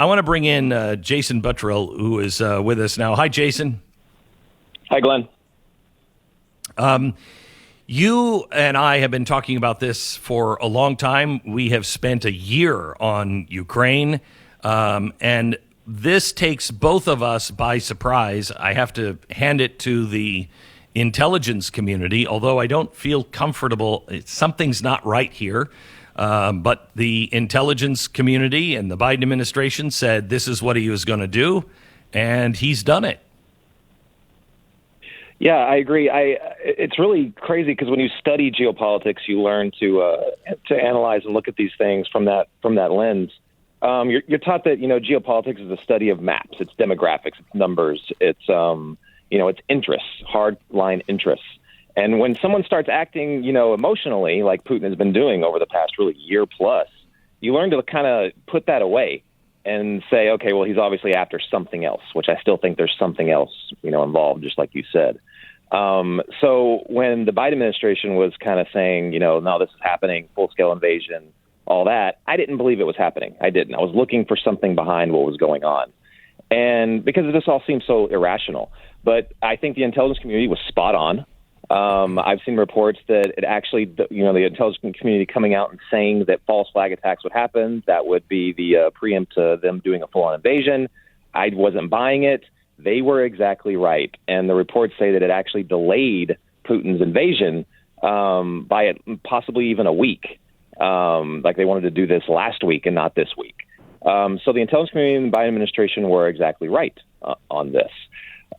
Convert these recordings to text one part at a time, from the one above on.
I want to bring in Jason Buttrill, who is with us now. Hi, Jason. Hi, Glenn. You and I have been talking about this for a long time. We have spent a year on Ukraine, and this takes both of us by surprise. I have to hand it to the intelligence community, although I don't feel comfortable. Something's not right here. But the intelligence community and the Biden administration said this is what he was going to do, and he's done it. Yeah, I agree. It's really crazy because when you study geopolitics, you learn to analyze and look at these things from that lens. You're taught that geopolitics is a study of maps, it's demographics, it's numbers, it's it's interests, hard line interests. And when someone starts acting, emotionally, like Putin has been doing over the past really year plus, you learn to kind of put that away and say, okay, well, he's obviously after something else, which I still think there's something else, involved, just like you said. So when the Biden administration was kind of saying, no, this is happening, full-scale invasion, all that, I didn't believe it was happening. I didn't. I was looking for something behind what was going on. And because this all seems so irrational. But I think the intelligence community was spot on. I've seen reports that it actually, the intelligence community coming out and saying that false flag attacks would happen. That would be the preempt to them doing a full-on invasion. I wasn't buying it. They were exactly right. And the reports say that it actually delayed Putin's invasion by possibly even a week. Like they wanted to do this last week and not this week. So the intelligence community and the Biden administration were exactly right on this.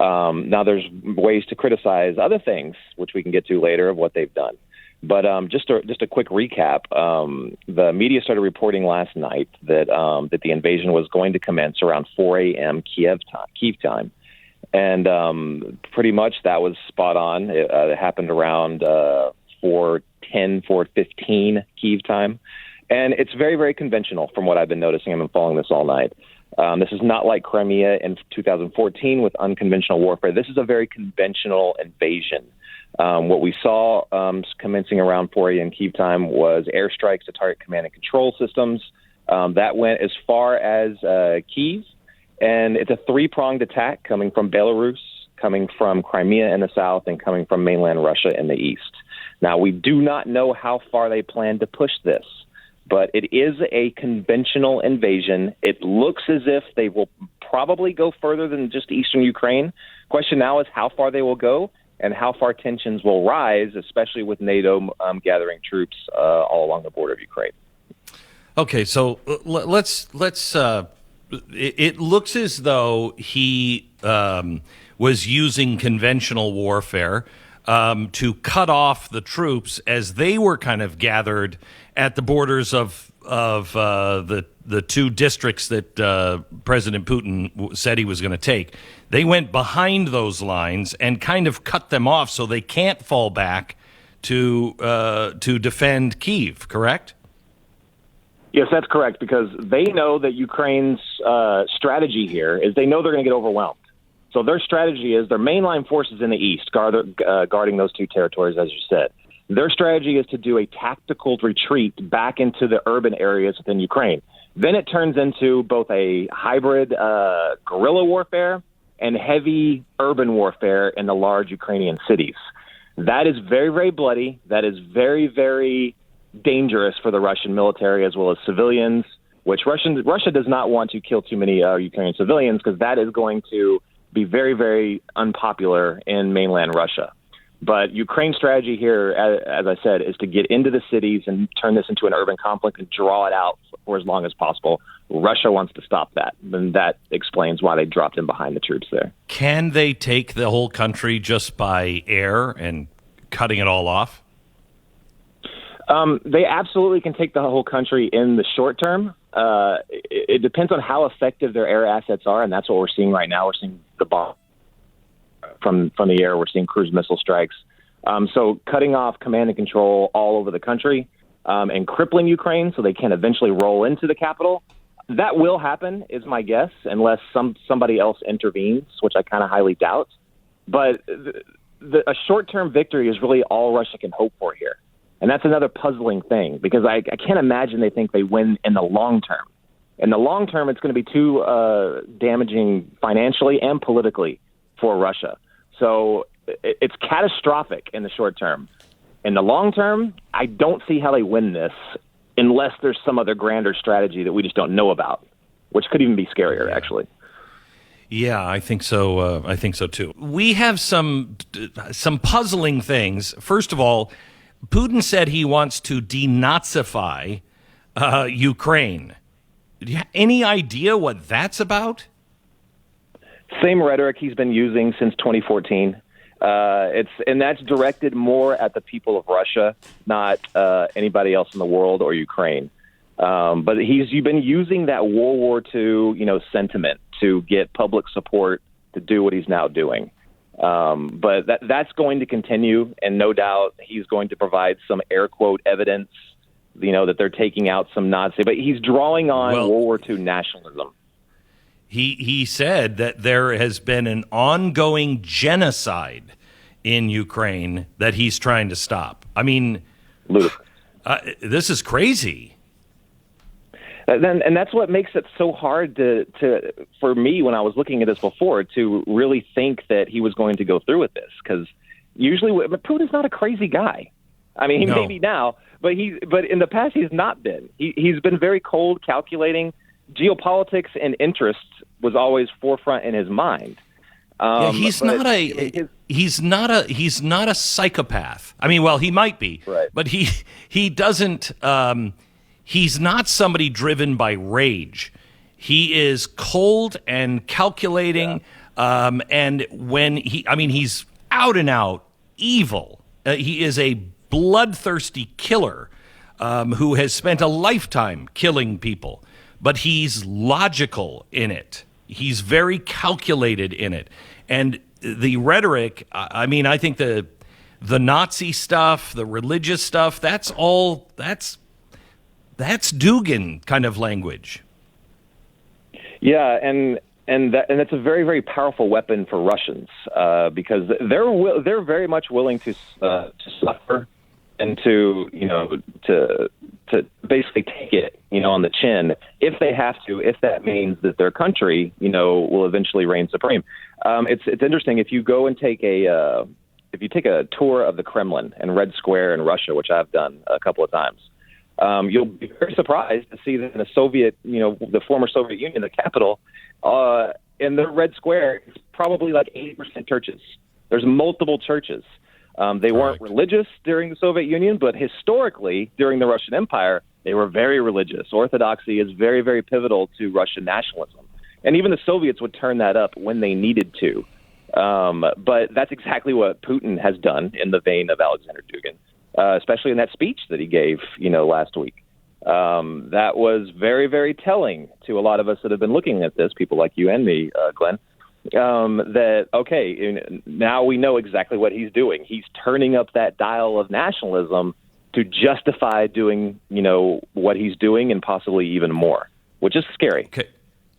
Now, there's ways to criticize other things, which we can get to later, of what they've done. But just a quick recap, the media started reporting last night that the invasion was going to commence around 4 a.m. Kiev time. And pretty much that was spot on. It happened around 4:15 Kiev time. And it's very, very conventional from what I've been noticing. I've been following this all night. This is not like Crimea in 2014 with unconventional warfare. This is a very conventional invasion. What we saw commencing around 4 a.m. Kyiv time was airstrikes to target command and control systems. That went as far as Kyiv, and it's a three-pronged attack coming from Belarus, coming from Crimea in the south, and coming from mainland Russia in the east. Now, we do not know how far they plan to push this, but it is a conventional invasion. It looks as if they will probably go further than just eastern Ukraine. Question now is how far they will go and how far tensions will rise, especially with NATO gathering troops all along the border of Ukraine. Okay, so let's. It looks as though he was using conventional warfare to cut off the troops as they were kind of gathered at the borders of the two districts that President Putin said he was going to take. They went behind those lines and kind of cut them off so they can't fall back to defend Kyiv, correct? Yes, that's correct, because they know that Ukraine's strategy here is they know they're going to get overwhelmed. So their strategy is their mainline forces in the east guarding those two territories, as you said. Their strategy is to do a tactical retreat back into the urban areas within Ukraine. Then it turns into both a hybrid guerrilla warfare and heavy urban warfare in the large Ukrainian cities. That is very, very bloody. That is very, very dangerous for the Russian military as well as civilians, which Russia does not want to kill too many Ukrainian civilians, because that is going to be very, very unpopular in mainland Russia. But Ukraine's strategy here, as I said, is to get into the cities and turn this into an urban conflict and draw it out for as long as possible. Russia wants to stop that, and that explains why they dropped in behind the troops there. Can they take the whole country just by air and cutting it all off? They absolutely can take the whole country in the short term. It depends on how effective their air assets are, and that's what we're seeing right now. We're seeing the bomb from the air. We're seeing cruise missile strikes. So cutting off command and control all over the country and crippling Ukraine so they can eventually roll into the capital. That will happen, is my guess, unless somebody else intervenes, which I kind of highly doubt. But a short-term victory is really all Russia can hope for here. And that's another puzzling thing, because I can't imagine they think they win in the long term. In the long term, it's going to be too damaging financially and politically for Russia. So it's catastrophic in the short term. In the long term, I don't see how they win this unless there's some other grander strategy that we just don't know about, which could even be scarier, actually. Yeah, I think so. I think so too. We have some puzzling things. First of all, Putin said he wants to denazify Ukraine. Do you have any idea what that's about? Same rhetoric he's been using since 2014. And that's directed more at the people of Russia, not anybody else in the world or Ukraine. But you've been using that World War II, sentiment to get public support to do what he's now doing. But that's going to continue, and no doubt he's going to provide some air quote evidence, that they're taking out some Nazi. But he's drawing on World War II nationalism. He said that there has been an ongoing genocide in Ukraine that he's trying to stop. I mean, this is crazy. And that's what makes it so hard for me when I was looking at this before to really think that he was going to go through with this, because usually Putin's not a crazy guy. I mean, he may be now, but in the past he's not been. He's been very cold, calculating. Geopolitics and interests was always forefront in his mind. He's not a psychopath. I mean, well, he might be, right, but he doesn't. He's not somebody driven by rage. He is cold and calculating. Yeah. And when he's out and out evil. He is a bloodthirsty killer who has spent a lifetime killing people. But he's logical in it. He's very calculated in it. And the rhetoric, I think the Nazi stuff, the religious stuff, that's Dugin kind of language. Yeah, and that's a very, very powerful weapon for Russians because they're very much willing to suffer and to basically take it, on the chin if they have to, if that means that their country, will eventually reign supreme. It's interesting if you go and take a tour of the Kremlin and Red Square in Russia, which I've done a couple of times. You'll be very surprised to see that in the Soviet, the former Soviet Union, the capital, in the Red Square, it's probably like 80% churches. There's multiple churches. They weren't religious during the Soviet Union, but historically, during the Russian Empire, they were very religious. Orthodoxy is very, very pivotal to Russian nationalism. And even the Soviets would turn that up when they needed to. But that's exactly what Putin has done in the vein of Alexander Dugin, especially in that speech that he gave, last week. That was very, very telling to a lot of us that have been looking at this, people like you and me, Glenn. That, okay, now we know exactly what he's doing. He's turning up that dial of nationalism to justify doing, what he's doing and possibly even more, which is scary. Okay.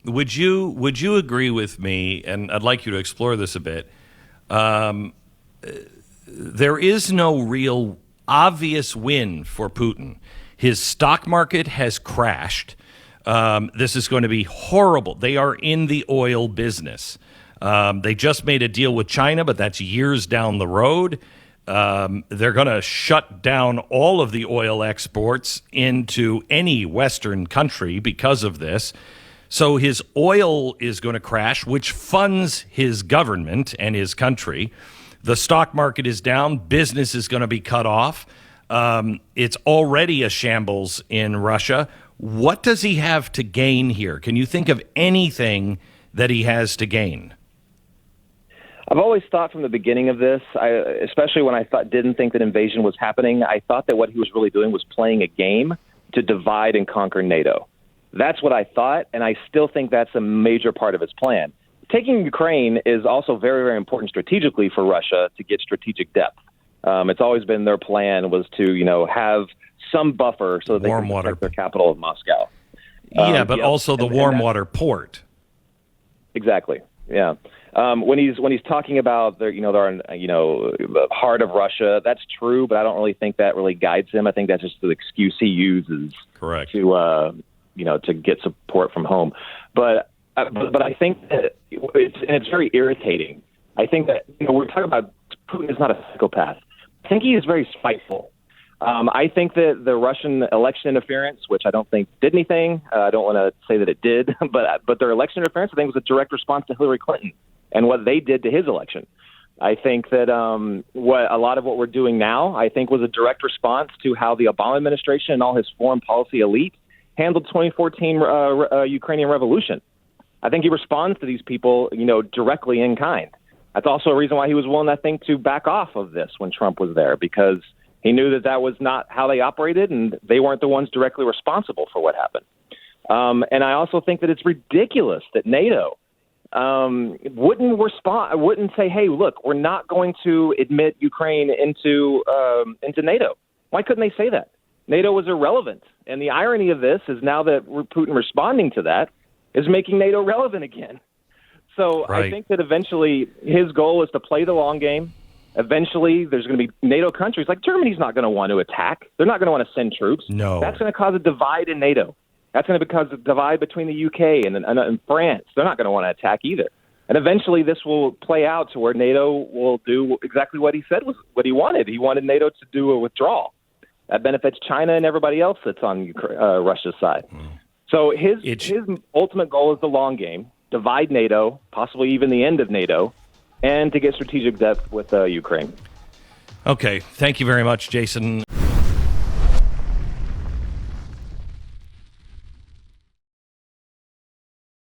Would you agree with me, and I'd like you to explore this a bit, there is no real obvious win for Putin. His stock market has crashed. This is going to be horrible. They are in the oil business. They just made a deal with China, but that's years down the road. They're going to shut down all of the oil exports into any Western country because of this. So his oil is going to crash, which funds his government and his country. The stock market is down. Business is going to be cut off. It's already a shambles in Russia. What does he have to gain here? Can you think of anything that he has to gain? I've always thought from the beginning of this, especially when I didn't think that invasion was happening, I thought that what he was really doing was playing a game to divide and conquer NATO. That's what I thought, and I still think that's a major part of his plan. Taking Ukraine is also very, very important strategically for Russia to get strategic depth. It's always been their plan was to, have some buffer so that they can protect their capital of Moscow. But also the warm water port. Exactly. Yeah. When he's talking about they're the heart of Russia, that's true, but I don't really think that really guides him. I think that's just the excuse he uses. Correct. to get support from home. But I think that it's very irritating. I think that we're talking about Putin is not a psychopath. I think he is very spiteful. I think that the Russian election interference, which I don't think did anything, I don't want to say that it did, but their election interference, I think, was a direct response to Hillary Clinton and what they did to his election. I think that what a lot of what we're doing now, I think, was a direct response to how the Obama administration and all his foreign policy elite handled 2014 Ukrainian revolution. I think he responds to these people, directly in kind. That's also a reason why he was willing, I think, to back off of this when Trump was there, because he knew that was not how they operated, and they weren't the ones directly responsible for what happened. And I also think that it's ridiculous that NATO wouldn't respond, wouldn't say, "Hey, look, we're not going to admit Ukraine into NATO." Why couldn't they say that? NATO was irrelevant, and the irony of this is now that Putin responding to that is making NATO relevant again. So right. I think that eventually his goal is to play the long game. Eventually, there's going to be NATO countries like Germany's not going to want to attack. They're not going to want to send troops. No. That's going to cause a divide in NATO. That's going to cause a divide between the UK and France. They're not going to want to attack either. And eventually, this will play out to where NATO will do exactly what he said was what he wanted. He wanted NATO to do a withdrawal. That benefits China and everybody else that's on Russia's side. So his ultimate goal is the long game, divide NATO, possibly even the end of NATO, and to get strategic depth with Ukraine. Okay. Thank you very much, Jason.